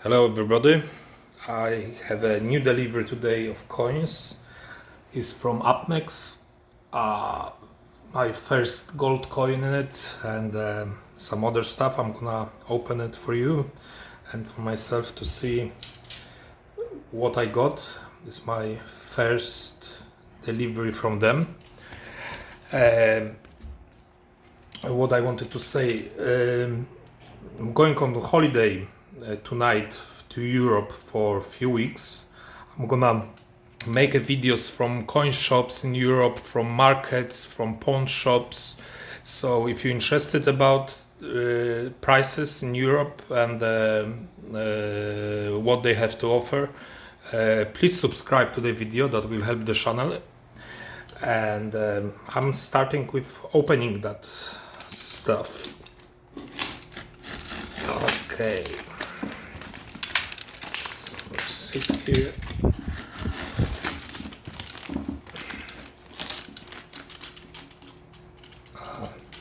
Hello everybody, I have a new delivery today of coins. It's from apmex, my first gold coin in it and some other stuff. I'm gonna open it for you and for myself to see what I got. It's my first delivery from them. What I wanted to say, I'm going on holiday tonight to Europe for a few weeks. I'm gonna make videos from coin shops in Europe, from markets, from pawn shops. So if you're interested about prices in Europe and what they have to offer, please subscribe to the video. That will help the channel. And I'm starting with opening that stuff. Okay, so sit here.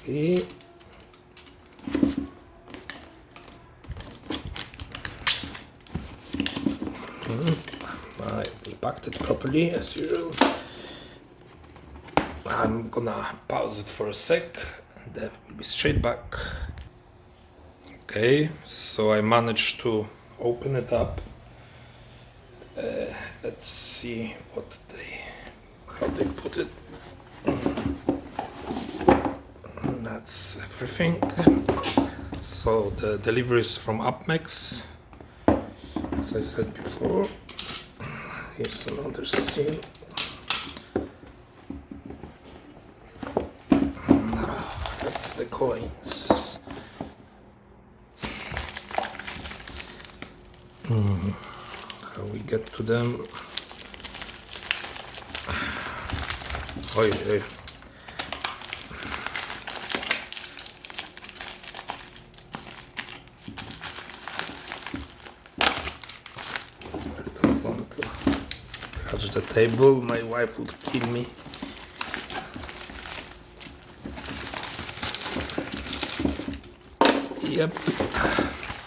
Okay. I packed it properly as usual. I'm gonna pause it for a sec and then we'll be straight back. Okay, so I managed to open it up. Let's see how they put it. That's everything. So the delivery is from apmex, as I said before. Here's another seal. That's the coins. How we get to them? Oi, oi. I don't want to scratch the table, my wife would kill me. Yep,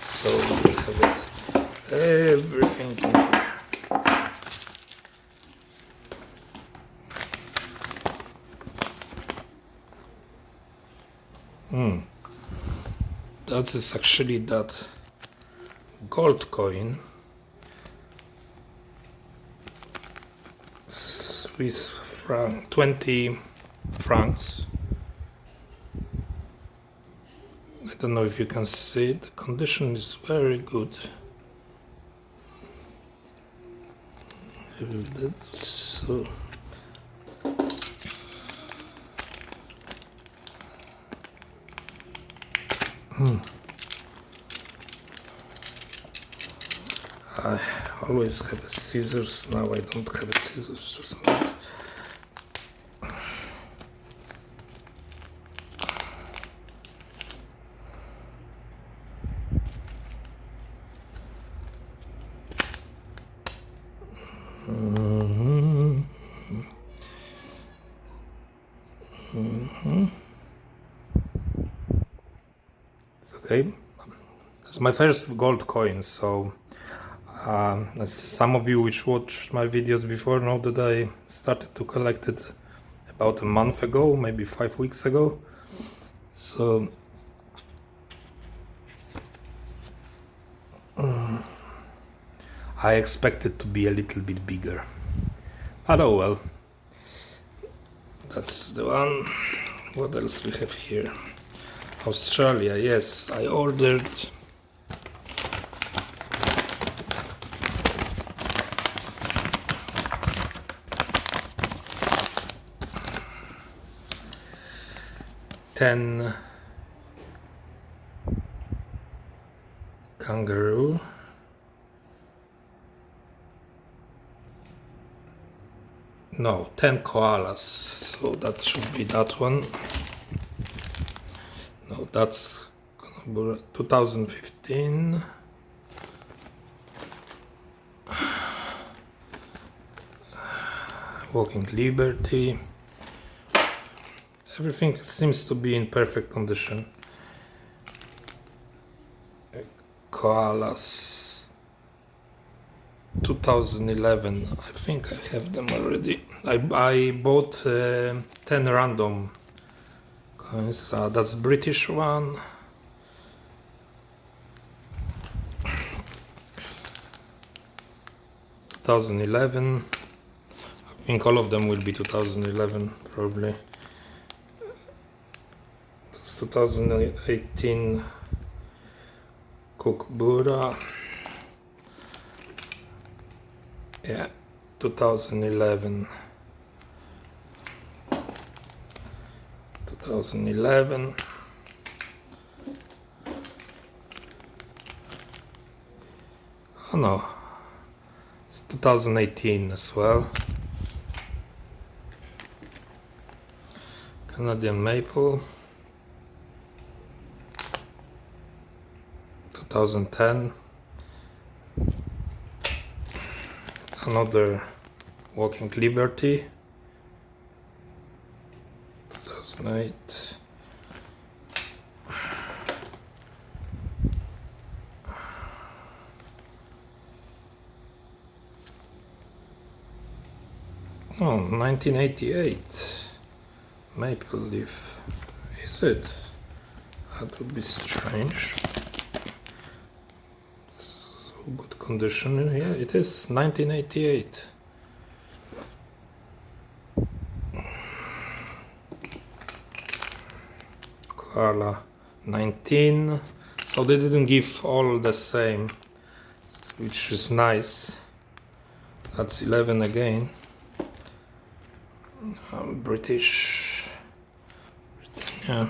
so we have it, everything in here. That is actually that gold coin, Swiss franc, 20 francs. I don't know if you can see it. The condition is very good. So I always have a scissors. Now I don't have a scissors just now. It's okay. It's my first gold coin, so as some of you which watched my videos before know that I started to collect it about a month ago, maybe 5 weeks ago. So I expect it to be a little bit bigger, but oh well. That's the one. What else we have here? Australia, yes, I ordered ten kangaroo. No, 10 koalas, so that should be that one. No, that's 2015. Walking Liberty. Everything seems to be in perfect condition. Koalas. 2011. I think I have them already. I bought 10 random coins. That's British one. (2011). I think all of them will be 2011 probably. That's 2018 Kukbura. Yeah, 2011. 2011. Oh no, it's 2018 as well. Canadian Maple. 2010. Another Walking Liberty. 2008. Oh, 1988 Maple Leaf. Is it? That would be strange. So good condition. Yeah, it is 1988. Koala 19. So they didn't give all the same, which is nice. That's 11 again. British. Yeah.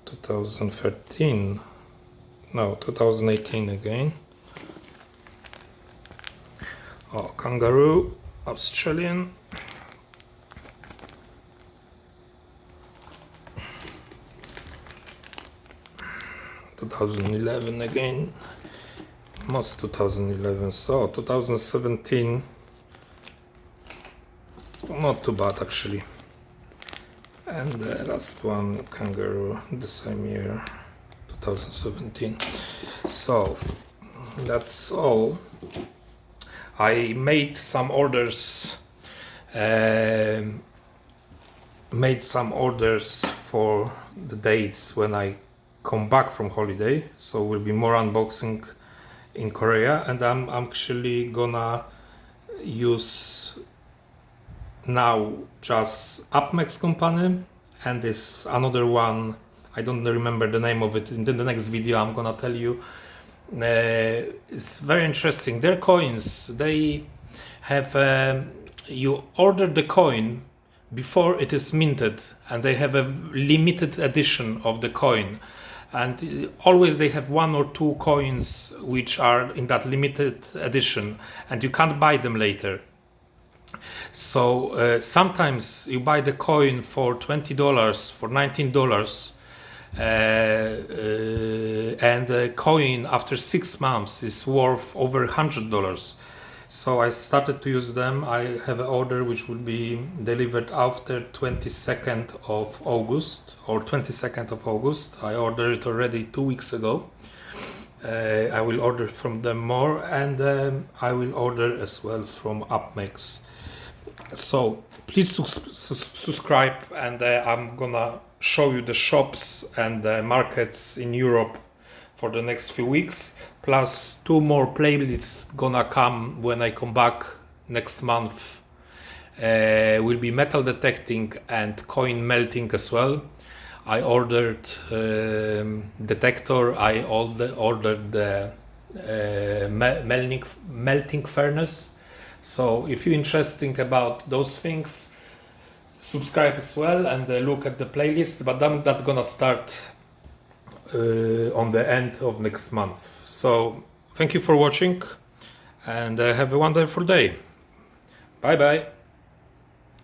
(2013). No, 2018 again. Oh, Kangaroo, Australian. (2011) again. Most 2011. So 2017. Not too bad actually. And the last one, Kangaroo, the same year, 2017. So that's all. I made some orders. For the dates when I come back from holiday. So will be more unboxing in Korea, and I'm actually gonna use now just apmex company, and this another one, I don't remember the name of it. In the next video I'm gonna tell you. It's very interesting. Their coins, they have you order the coin before it is minted, and they have a limited edition of the coin, and always they have one or two coins which are in that limited edition, and you can't buy them later. So sometimes you buy the coin for $20, for $19, and the coin after 6 months is worth over $100. So I started to use them. I have an order which will be delivered after 22nd of August or 22nd of August. I ordered it already 2 weeks ago. I will order from them more, and I will order as well from apmex. So please subscribe, and I'm gonna show you the shops and the markets in Europe for the next few weeks, plus 2 more playlists gonna come when I come back next month. Will be metal detecting and coin melting as well. I ordered detector. I ordered the melting furnace. So if you're interested about those things, subscribe as well, and look at the playlist. But I'm not gonna start on the end of next month. So thank you for watching, and have a wonderful day. Bye bye.